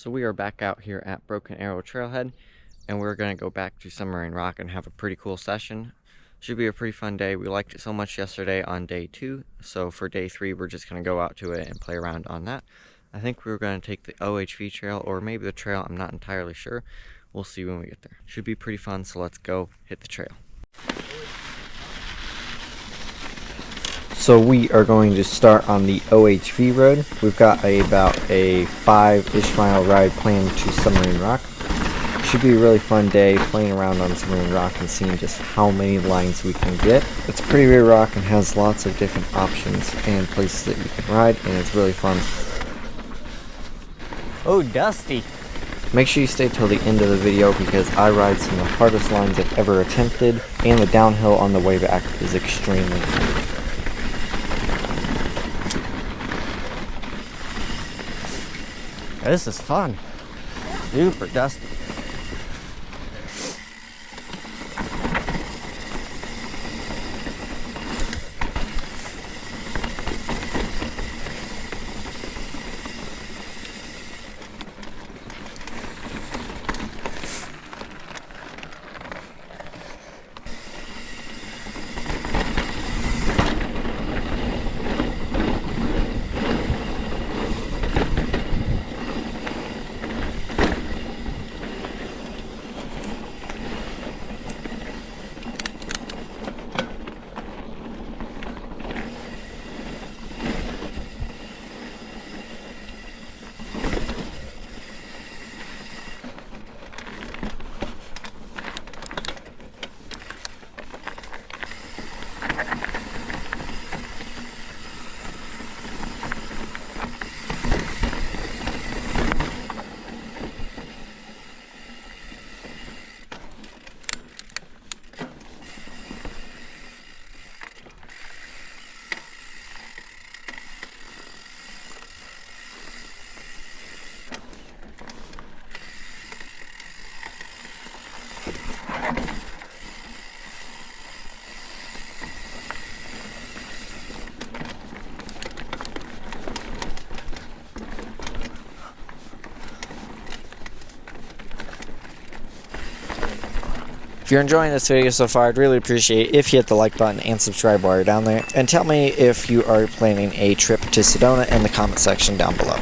So we are back out here at Broken Arrow Trailhead, and we're going to go back to Submarine Rock and have a pretty cool session. Should be a pretty fun day. We liked it so much yesterday on day 2, so for day 3 we're just going to go out to it and play around on that. I think we're going to take the OHV trail, or maybe the trail, I'm not entirely sure. We'll see when we get there. Should be pretty fun, so let's go hit the trail. So we are going to start on the OHV road. We've got about a 5-ish mile ride planned to Submarine Rock. Should be a really fun day playing around on Submarine Rock and seeing just how many lines we can get. It's a pretty rare rock and has lots of different options and places that you can ride, and it's really fun. Oh, dusty. Make sure you stay till the end of the video because I ride some of the hardest lines I've ever attempted, and the downhill on the way back is extremely fun. This is fun. Super dusty. If you're enjoying this video so far, I'd really appreciate it if you hit the like button and subscribe while you're down there. And tell me if you are planning a trip to Sedona in the comment section down below.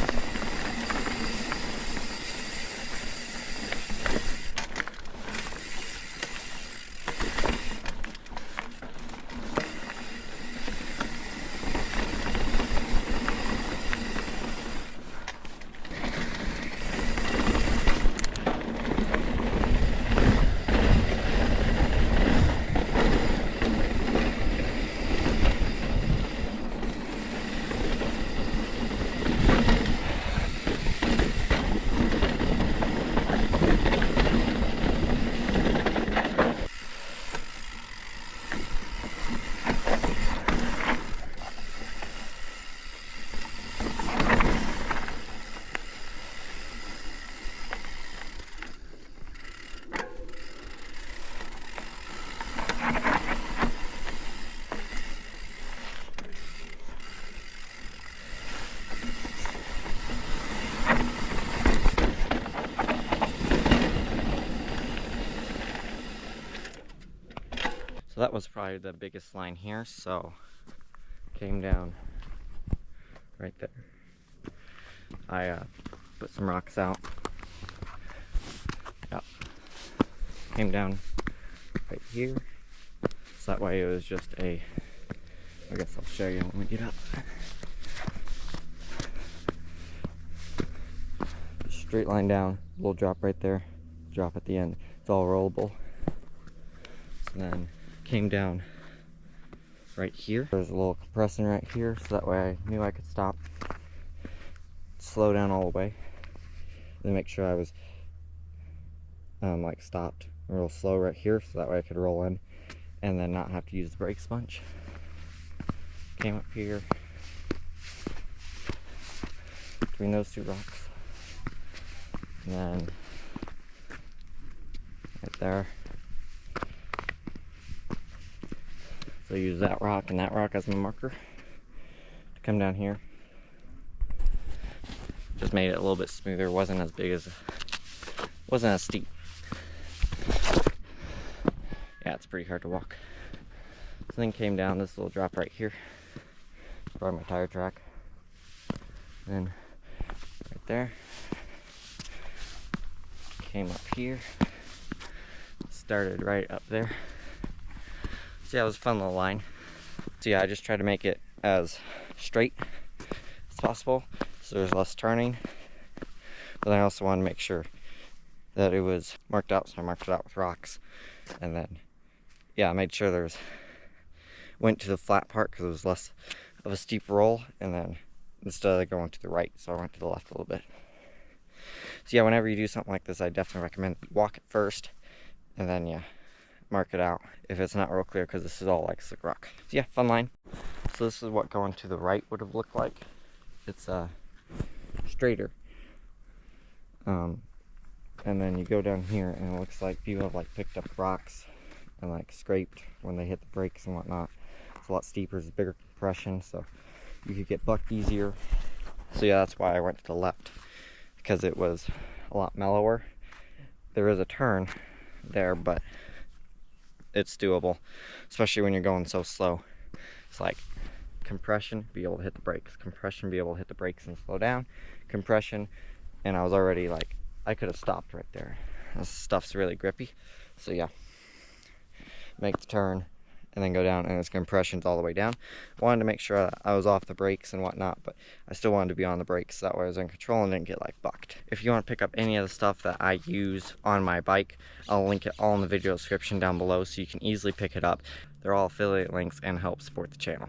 So that was probably the biggest line here, so came down right there. I put some rocks out. Yep. Came down right here. So that way it was just I guess I'll show you when we get up. Straight line down, little drop right there, drop at the end. It's all rollable. So then came down right here. There's a little compression right here, so that way I knew I could stop, slow down all the way, then make sure I was like stopped real slow right here, so that way I could roll in and then not have to use the brake sponge. Came up here between those two rocks, and then right there. So use that rock and that rock as my marker to come down here. just made it a little bit smoother. Wasn't as steep. Yeah, it's pretty hard to walk. So then came down this little drop right here. Brought my tire track. Then right there. Came up here. Started right up there. So yeah, it was a fun little line. So yeah, I just tried to make it as straight as possible so there's less turning. But then I also wanted to make sure that it was marked out, so I marked it out with rocks. And then, yeah, I made sure went to the flat part because it was less of a steep roll. And then instead of going to the right, so I went to the left a little bit. So yeah, whenever you do something like this, I definitely recommend you walk it first, and then yeah, mark it out if it's not real clear, because this is all like slick rock. So yeah, fun line. So this is what going to the right would have looked like. It's straighter. And then you go down here and it looks like people have like picked up rocks and like scraped when they hit the brakes and whatnot. It's a lot steeper, it's a bigger compression, so you could get bucked easier. So yeah, that's why I went to the left, because it was a lot mellower. There is a turn there, but it's doable, especially when you're going so slow. It's like compression, be able to hit the brakes, compression, be able to hit the brakes and slow down, compression, and I was already like, I could have stopped right there. This stuff's really grippy. So yeah, make the turn and then go down, and its compression's all the way down. Wanted to make sure I was off the brakes and whatnot, but I still wanted to be on the brakes, so that way I was in control and didn't get like bucked. If you want to pick up any of the stuff that I use on my bike, I'll link it all in the video description down below so you can easily pick it up. They're all affiliate links and help support the channel.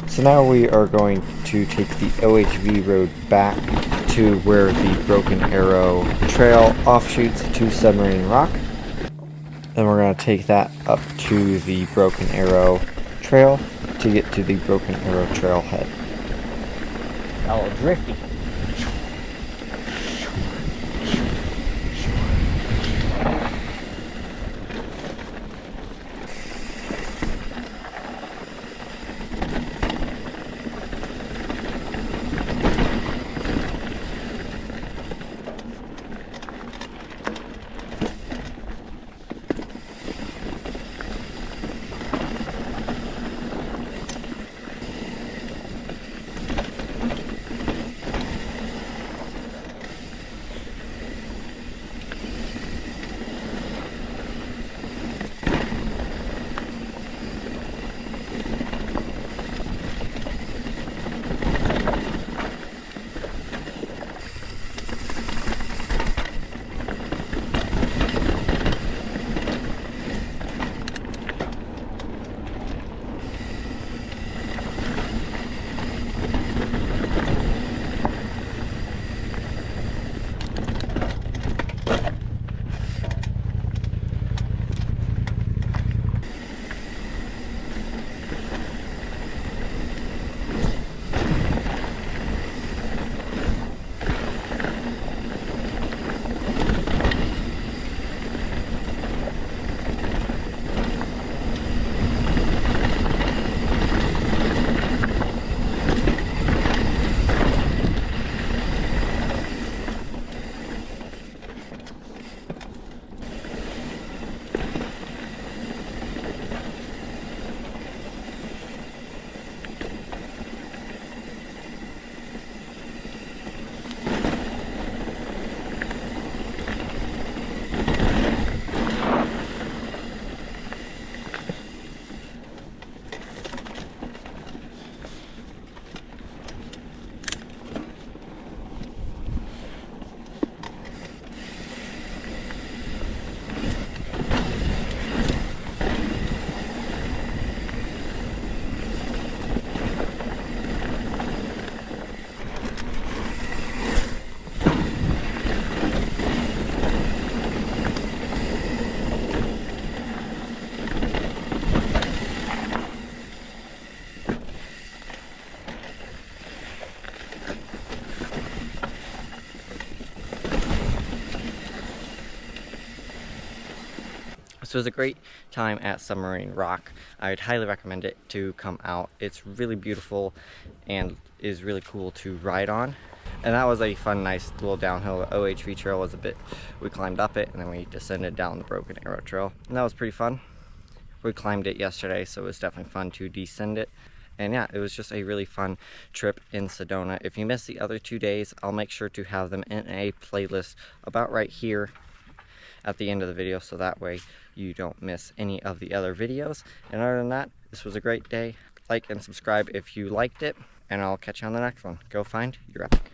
So now we are going to take the OHV road back to where the Broken Arrow Trail offshoots to Submarine Rock. Then we're going to take that up to the Broken Arrow Trail to get to the Broken Arrow Trailhead. Oh, drifty. So it was a great time at Submarine Rock. I'd highly recommend it to come out. It's really beautiful and is really cool to ride on. And that was a fun, nice little downhill. The OHV trail was we climbed up it and then we descended down the Broken Arrow Trail. And that was pretty fun. We climbed it yesterday, so it was definitely fun to descend it. And yeah, it was just a really fun trip in Sedona. If you missed the other 2 days, I'll make sure to have them in a playlist about right here at the end of the video, so that way you don't miss any of the other videos. And other than that, this was a great day. Like and subscribe if you liked it, and I'll catch you on the next one. Go find your epic.